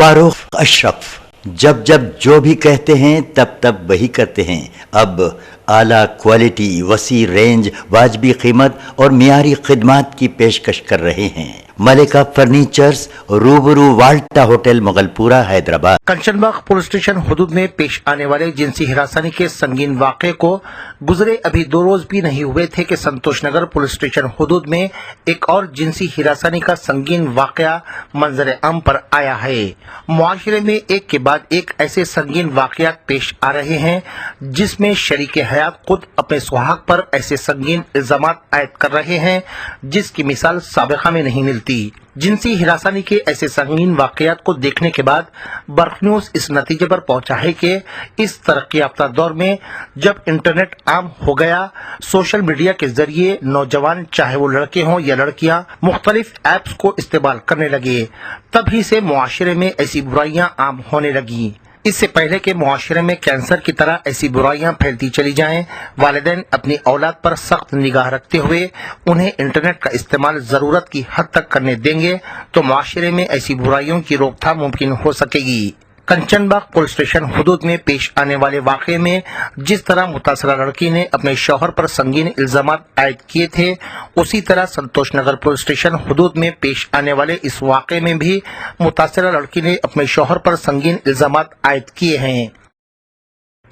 फारूक अशरफ जब जब जो भी कहते हैं तब तब वही करते हैं। अब आला क्वालिटी, वसी रेंज, वाजबी कीमत और मियारी खिदमात की पेशकश कर रहे हैं। Malika furnitures, Rubaru Walta hotel, Mughalpura, Hyderabad. Kanchanbagh police station हुदूद में पेश आने वाले जिनसी हिरासनी के संगीन वाक़े को गुजरे अभी 2 रोज भी नहीं हुए थे कि संतोष नगर पुलिस स्टेशन हुदूद में एक और जिनसी हिरासनी का संगीन वाक़या मंजर आम पर आया है। मुआशरे में एक के बाद एक ऐसे संगीन वाक़यात पेश आ रहे हैं जिसमें शरीके हयात खुद अपने सुहाग पर ऐसे संगीन इल्जामात आयद कर रहे हैं जिसकी मिसाल साबिक़ा में नहीं मिलती। जिनसी हिरासनी के ऐसे संगीन वाक़यात को देखने के बाद बर्क़ न्यूज़ इस नतीजे पर पहुंचा है कि इस तरक्की याफ्ता दौर में जब इंटरनेट आम हो गया, सोशल मीडिया के जरिए नौजवान चाहे वो लड़के हों या लड़कियां मुख्तलिफ ऐप्स को इस्तेमाल करने लगे, तभी से मुआशरे में ऐसी बुराइयां आम होने लगी। इससे पहले के मुआशरे में कैंसर की तरह ऐसी बुराइयां फैलती चली जाएं, वालिदैन अपनी औलाद पर सख्त निगाह रखते हुए उन्हें इंटरनेट का इस्तेमाल ज़रूरत की हद तक करने देंगे तो मुआशरे में ऐसी बुराइयों की रोकथाम मुमकिन हो सकेगी। कंचनबाग पुलिस स्टेशन हुदूद में पेश आने वाले वाक़े में जिस तरह मुतासरा लड़की ने अपने शौहर पर संगीन इल्जामात आयद किए थे, उसी तरह संतोष नगर पुलिस स्टेशन हुदूद में पेश आने वाले इस वाक़े में भी मुतासरा लड़की ने अपने शौहर पर संगीन इल्जामात आयद किए हैं।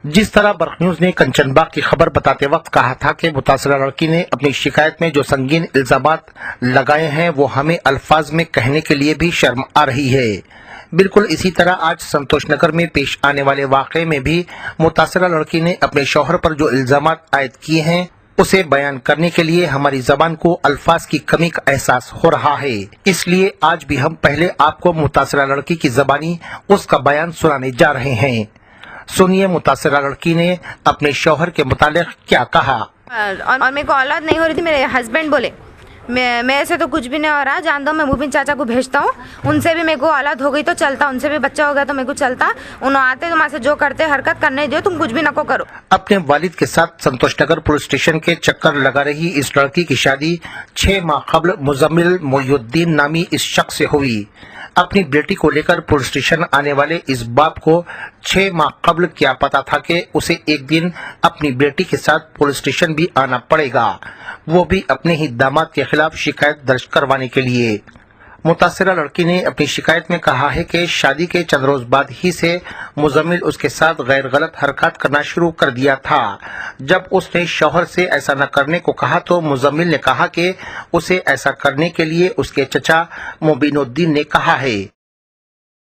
जिस तरह बर्क़ न्यूज़ ने कंचनबाग की खबर बताते वक्त कहा था कि मुतासरा लड़की ने अपनी शिकायत में जो संगीन इल्जामात लगाए हैं वो हमें अल्फाज में कहने के लिए भी शर्म आ रही है। बिल्कुल इसी तरह आज संतोष नगर में पेश आने वाले वाक़े में भी मुतासरा लड़की ने अपने शौहर पर जो इल्जामात आयद किए हैं उसे बयान करने के लिए हमारी जबान को अल्फाज की कमी का एहसास हो रहा है। इसलिए आज भी हम पहले आपको मुतासरा लड़की की जबानी उसका बयान सुनाने जा रहे हैं। सुनिए मुतासरा लड़की ने अपने शौहर के मुतालिक क्या कहा। और मेरे को औलाद नहीं हो रही थी, मेरे हस्बैंड बोले मेरे से तो कुछ भी नहीं हो रहा, जान दो मैं मुबीन चाचा को भेजता हूँ, उनसे भी मेरे को औलाद हो गई तो चलता, उनसे भी बच्चा हो गया तो मेरे को चलता, उन्होंने आते तुम्हारे से जो करते हरकत करने दियो, तुम कुछ भी नको करो। अपने वालिद के साथ संतोष नगर पुलिस स्टेशन के चक्कर लगा रही इस लड़की की शादी 6 माह कबल मुजम्मिल मोयुद्दीन नामी इस शख्स से हुई। अपनी बेटी को लेकर पुलिस स्टेशन आने वाले इस बाप को 6 माह कबल क्या पता था कि उसे एक दिन अपनी बेटी के साथ पुलिस स्टेशन भी आना पड़ेगा, वो भी अपने ही दामाद के खिलाफ शिकायत दर्ज करवाने के लिए। मुतासरा लड़की ने अपनी शिकायत में कहा है कि शादी के चंद रोज बाद ही से मुजम्मिल उसके साथ गैर गलत हरकत करना शुरू कर दिया था। जब उसने शौहर से ऐसा न करने को कहा तो मुजम्मिल ने कहा कि उसे ऐसा करने के लिए उसके चचा मुबीनुद्दीन ने कहा है।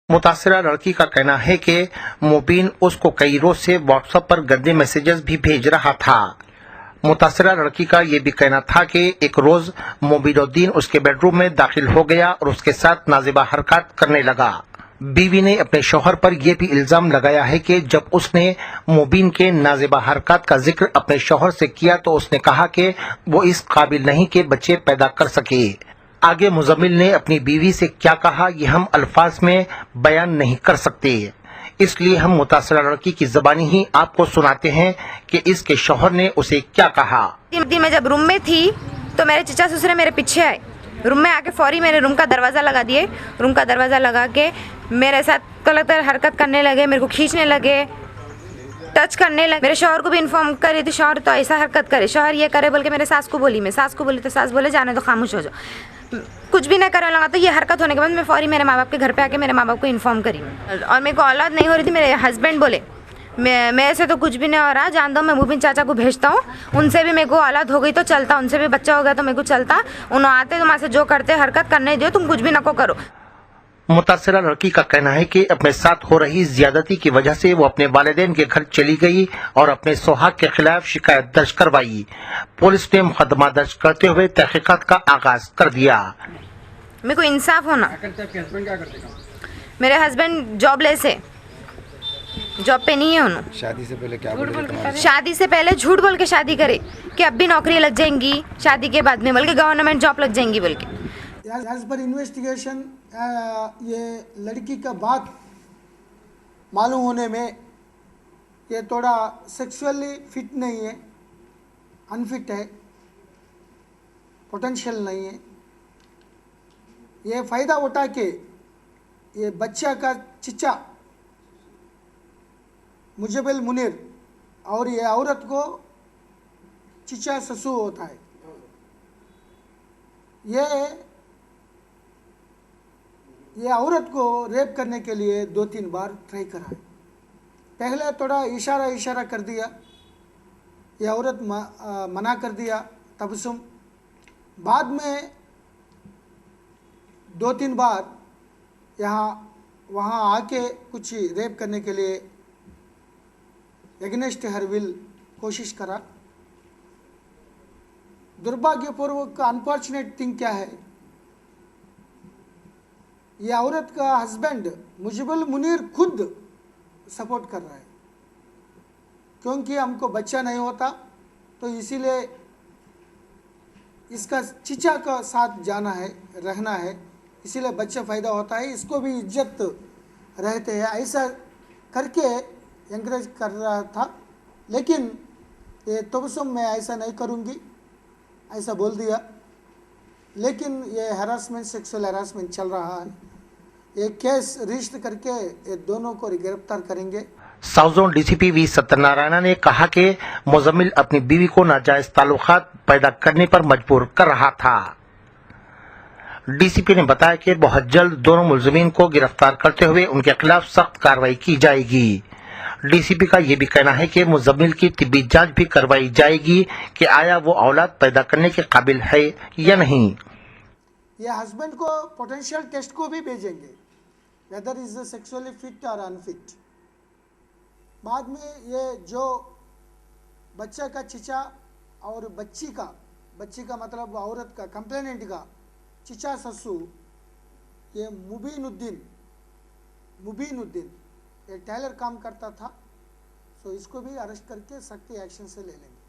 मुतासरा लड़की का कहना है कि मुबीन उसको कई रोज से व्हाट्सएप पर गंदे मैसेजेस भी भेज रहा था। मुतासरा लड़की का ये भी कहना था कि एक रोज मुबीनुद्दीन उसके बेडरूम में दाखिल हो गया और उसके साथ नाजिबा हरकत करने लगा। बीवी ने अपने शौहर पर यह भी इल्जाम लगाया है कि जब उसने मुबीन के नाजिबा हरकत का जिक्र अपने शौहर से किया तो उसने कहा कि वो इस काबिल नहीं कि बच्चे पैदा कर सके। आगे मुजम्मिल ने अपनी बीवी से क्या कहा ये हम अल्फाज में बयान नहीं कर सकते, इसलिए हम मुतासरा लड़की की ज़बानी ही आपको सुनाते हैं कि इसके शौहर ने उसे क्या कहा। मैं जब रूम में थी तो मेरे चचा ससुरे मेरे पीछे आए, रूम में आके फौरी मेरे रूम का दरवाज़ा लगा दिए, रूम का दरवाज़ा लगा के मेरे साथ गलत हरकत करने लगे, मेरे को खींचने लगे, टच करने लगे। मेरे शौहर को भी इन्फॉर्म करे तो शौहर तो ऐसा हरकत करे, शौहर ये करे बोल के मेरे सास को बोली, मैं सास को बोली तो सास बोले जाने तो खामोश हो जाओ, कुछ भी नहीं करने लगा। तो ये हरकत होने के बाद मैं फौरी मेरे माँ बाप के घर पे आके मेरे माँ बाप को इन्फॉर्म करी। और मेरे को औलाद नहीं हो रही थी, मेरे हस्बैंड बोले मेरे से तो कुछ भी नहीं हो रहा, जान दो मैं मुबीन चाचा को भेजता हूँ, उनसे भी मेरे को औलाद हो गई तो चलता, उनसे भी बच्चा हो गया तो मेरे को चलता, उन्होंने आते तुम्हारे से जो करते हरकत करने दियो, तुम कुछ भी नको करो। मुतासरा लड़की का कहना है कि अपने साथ हो रही ज्यादती की वजह से वो अपने वालिदैन के घर चली गई और अपने सुहाग के खिलाफ शिकायत दर्ज करवाई। पुलिस ने मुकदमा दर्ज करते हुए तहकीकात का आगाज कर दिया। मेरे को इंसाफ होना। मेरे हस्बैंड जॉबलेस है, जॉब पे नहीं है उन्होंने। शादी से पहले क्या बोले? शादी से पहले झूठ बोल के शादी करे कि अब भी नौकरी लग जाएंगी, शादी के बाद में बोल के गवर्नमेंट जॉब लग जाएंगी बोल के। एज पर इन्वेस्टिगेशन ये लड़की का बात मालूम होने में ये थोड़ा सेक्सुअली फिट नहीं है, अनफिट है, पोटेंशियल नहीं है। ये फ़ायदा उठा के ये बच्चा का चिचा मुजबिल मुनीर और ये औरत को चिचा ससु होता है। ये औरत को रेप करने के लिए 2-3 बार ट्राई करा है। पहले थोड़ा इशारा कर दिया, ये औरत मना कर दिया तबसुम। बाद में 2-3 बार वहाँ आके कुछ रेप करने के लिए एग्नेस्ट हर विल कोशिश करा। दुर्भाग्यपूर्वक अनफॉर्चुनेट थिंग क्या है, ये औरत का हस्बैंड मुजबिल मुनीर खुद सपोर्ट कर रहा है, क्योंकि हमको बच्चा नहीं होता तो इसीलिए इसका चिचा का साथ जाना है, रहना है, इसीलिए बच्चा फ़ायदा होता है, इसको भी इज्जत रहते हैं, ऐसा करके एंकरेज कर रहा था। लेकिन ये तबसुम मैं ऐसा नहीं करूँगी ऐसा बोल दिया। लेकिन ये हरासमेंट, सेक्सुअल हरासमेंट चल रहा है। ये केस रजिस्टर करके ये दोनों को गिरफ्तार करेंगे। South zone DCP V Satyanarayana ने कहा कि मुजम्मिल अपनी बीवी को नाजायज ताल्लुकात पैदा करने पर मजबूर कर रहा था। डीसीपी ने बताया कि बहुत जल्द दोनों मुलजिमीन को गिरफ्तार करते हुए उनके खिलाफ सख्त कार्रवाई की जाएगी। डीसीपी का यह भी कहना है कि मुजम्मिल की तिब्बी जांच भी करवाई जाएगी कि आया वो औलाद पैदा करने के काबिल है या नहीं। ये हस्बैंड को पोटेंशियल टेस्ट को भी भेजेंगे, वेदर इज सेक्सुअली फिट और अनफिट। बाद में ये जो बच्चा का चिचा और बच्ची का मतलब औरत का कंप्लेनेंट का चिचा ससु, ये मुबीनुद्दीन ये टेलर काम करता था, सो इसको भी अरेस्ट करके सख्त एक्शन से ले लेंगे।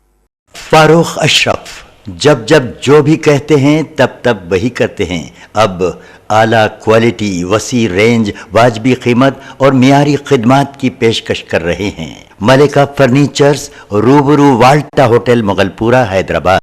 फारूक अशरफ जब जब जो भी कहते हैं तब तब वही करते हैं। अब आला क्वालिटी, वसी रेंज, वाजबी कीमत और मियारी खिदमात की पेशकश कर रहे हैं। Malika furnitures, Rubaru Walta hotel, Mughalpura, Hyderabad.